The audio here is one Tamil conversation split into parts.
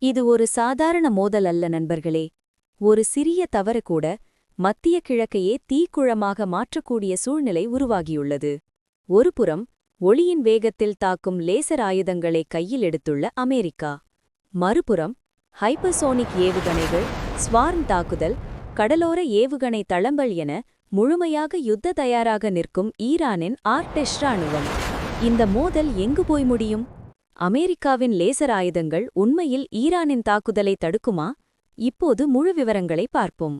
இது ஒரு சாதாரண மோதல் அல்ல நண்பர்களே. ஒரு சிறிய தவறு கூட மத்திய கிழக்கையே தீக்குழமாக மாற்றக்கூடிய சூழ்நிலை உருவாகியுள்ளது. ஒருபுறம் ஒளியின் வேகத்தில் தாக்கும் லேசர் ஆயுதங்களை கையில் எடுத்துள்ள அமெரிக்கா. மறுபுறம் ஹைப்பர்சோனிக் ஏவுகணைகள், ஸ்வார்ம் தாக்குதல், கடலோர ஏவுகணை தளங்கள் என முழுமையாக யுத்த தயாராக நிற்கும் ஈரானின் ஆர்டெஷ் ராணுவம். இந்த மோதல் எங்கு போய் முடியும்? அமெரிக்காவின் லேசர் ஆயுதங்கள் உண்மையில் ஈரானின் தாக்குதலை தடுக்குமா? இப்போது முழு விவரங்களை பார்ப்போம்.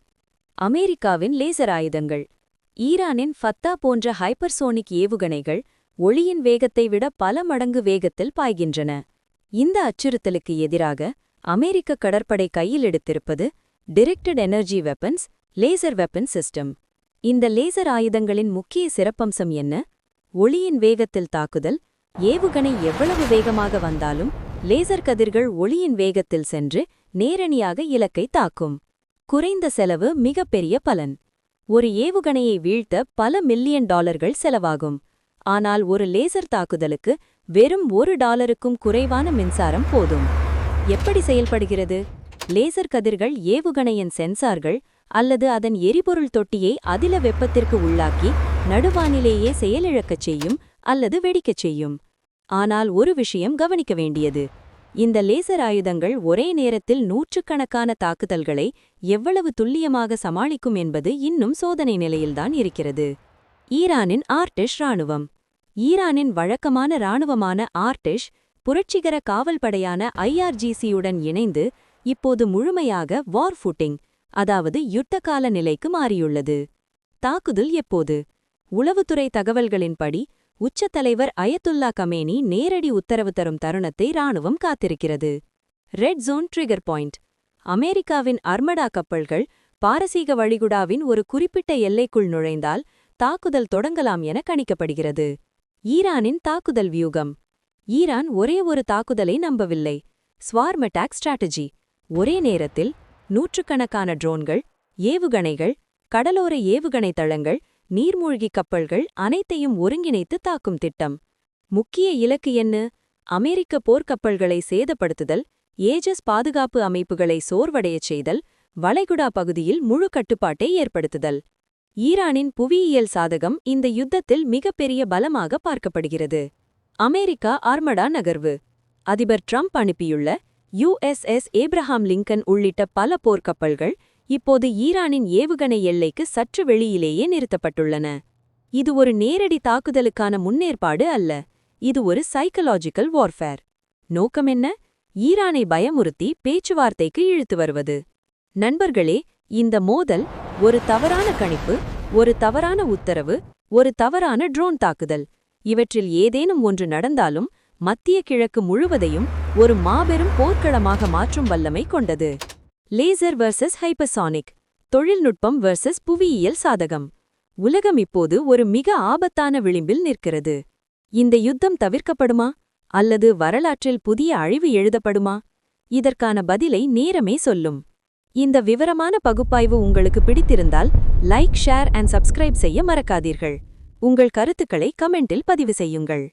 அமெரிக்காவின் லேசர் ஆயுதங்கள். ஈரானின் ஃபத்தா போன்ற ஹைப்பர்சோனிக் ஏவுகணைகள் ஒளியின் வேகத்தை விட பல மடங்கு வேகத்தில் பாய்கின்றன. இந்த அச்சுறுத்தலுக்கு எதிராக அமெரிக்க கடற்படை கையில் எடுத்திருப்பது directed energy weapons, laser weapon system. இந்த லேசர் ஆயுதங்களின் முக்கிய சிறப்பம்சம் என்ன? ஒளியின் வேகத்தில் தாக்குதல். ஏவுகணை எவ்வளவு வேகமாக வந்தாலும் லேசர் கதிர்கள் ஒளியின் வேகத்தில் சென்று நேரடியாக இலக்கை தாக்கும். குறைந்த செலவு, மிகப்பெரிய பலன். ஒரு ஏவுகணையை வீழ்த்த பல மில்லியன் டாலர்கள் செலவாகும். ஆனால் ஒரு லேசர் தாக்குதலுக்கு வெறும் $1க்கும் குறைவான மின்சாரம் போதும். எப்படி செயல்படுகிறது? லேசர் கதிர்கள் ஏவுகணையின் சென்சார்கள் அல்லது அதன் எரிபொருள் தொட்டியை அதில வெப்பத்திற்கு உள்ளாக்கி நடுவானிலேயே செயலிழக்கச் செய்யும் அல்லது வெடிக்கச் செய்யும். ஆனால் ஒரு விஷயம் கவனிக்க வேண்டியது. இந்த லேசர் ஆயுதங்கள் ஒரே நேரத்தில் நூற்றுக்கணக்கான தாக்குதல்களை எவ்வளவு துல்லியமாக சமாளிக்கும் என்பது இன்னும் சோதனை நிலையில்தான் இருக்கிறது. ஈரானின் ஆர்டெஷ் ராணுவம். ஈரானின் வழக்கமான இராணுவமான ஆர்டெஷ் புரட்சிகர காவல்படையான IRGC-யுடன் இணைந்து இப்போது முழுமையாக வார் ஃபூட்டிங், அதாவது யுத்தகால நிலைக்கு மாறியுள்ளது. தாக்குதல் எப்போது? உளவுத்துறை தகவல்களின்படி உச்சத்தலைவர் அயத்துல்லா கமேனி நேரடி உத்தரவு தரும் தருணத்தை இராணுவம் காத்திருக்கிறது. Red zone trigger point. அமெரிக்காவின் அர்மடா கப்பல்கள் பாரசீக வளைகுடாவின் ஒரு குறிப்பிட்ட எல்லைக்குள் நுழைந்தால் தாக்குதல் தொடங்கலாம் என கணிக்கப்படுகிறது. ஈரானின் தாக்குதல் வியூகம். ஈரான் ஒரே ஒரு தாக்குதலை நம்பவில்லை. Swarm attack strategy. ஒரே நேரத்தில் நூற்றுக்கணக்கான ட்ரோன்கள், ஏவுகணைகள், கடலோர ஏவுகணை தளங்கள், நீர்மூழ்கி கப்பல்கள் அனைத்தையும் ஒருங்கிணைத்து தாக்கும் திட்டம். முக்கிய இலக்கு என்ன? அமெரிக்க போர்க்கப்பல்களை சேதப்படுத்துதல், ஏஜஸ் பாதுகாப்பு அமைப்புகளை சோர்வடையச் செய்தல், வளைகுடா பகுதியில் முழு கட்டுப்பாட்டை ஏற்படுத்துதல். ஈரானின் புவியியல் சாதகம் இந்த யுத்தத்தில் மிகப்பெரிய பலமாக பார்க்கப்படுகிறது. அமெரிக்கா ஆர்மடா நகர்வு. அதிபர் ட்ரம்ப் அனுப்பியுள்ள USS ஏப்ரஹாம் லிங்கன் உள்ளிட்ட பல போர்க்கப்பல்கள் இப்போது ஈரானின் ஏவுகணை எல்லைக்கு சற்று வெளியிலேயே நிறுத்தப்பட்டுள்ளன. இது ஒரு நேரடி தாக்குதலுக்கான முன்னேற்பாடு அல்ல. இது ஒரு சைக்கலாஜிக்கல் வார்ஃபேர். நோக்கம் என்ன? ஈரானை பயமுறுத்தி பேச்சுவார்த்தைக்கு இழுத்து வருவது. நண்பர்களே, இந்த மோதல் ஒரு தவறான கணிப்பு, ஒரு தவறான உத்தரவு, ஒரு தவறான ட்ரோன் தாக்குதல், இவற்றில் ஏதேனும் ஒன்று நடந்தாலும் மத்திய கிழக்கு முழுவதையும் ஒரு மாபெரும் போர்க்களமாக மாற்றும் வல்லமை கொண்டது. Laser versus hypersonic. தொழில்நுட்பம் வெர்சஸ் புவியியல் சாதகம். உலகம் இப்போது ஒரு மிக ஆபத்தான விளிம்பில் நிற்கிறது. இந்த யுத்தம் தவிர்க்கப்படுமா அல்லது வரலாற்றில் புதிய அழிவு எழுதப்படுமா? இதற்கான பதிலை நேரமே சொல்லும். இந்த விவரமான பகுப்பாய்வு உங்களுக்கு பிடித்திருந்தால் லைக், ஷேர் அண்ட் சப்ஸ்கிரைப் செய்ய மறக்காதீர்கள். உங்கள் கருத்துக்களை கமெண்டில் பதிவு செய்யுங்கள்.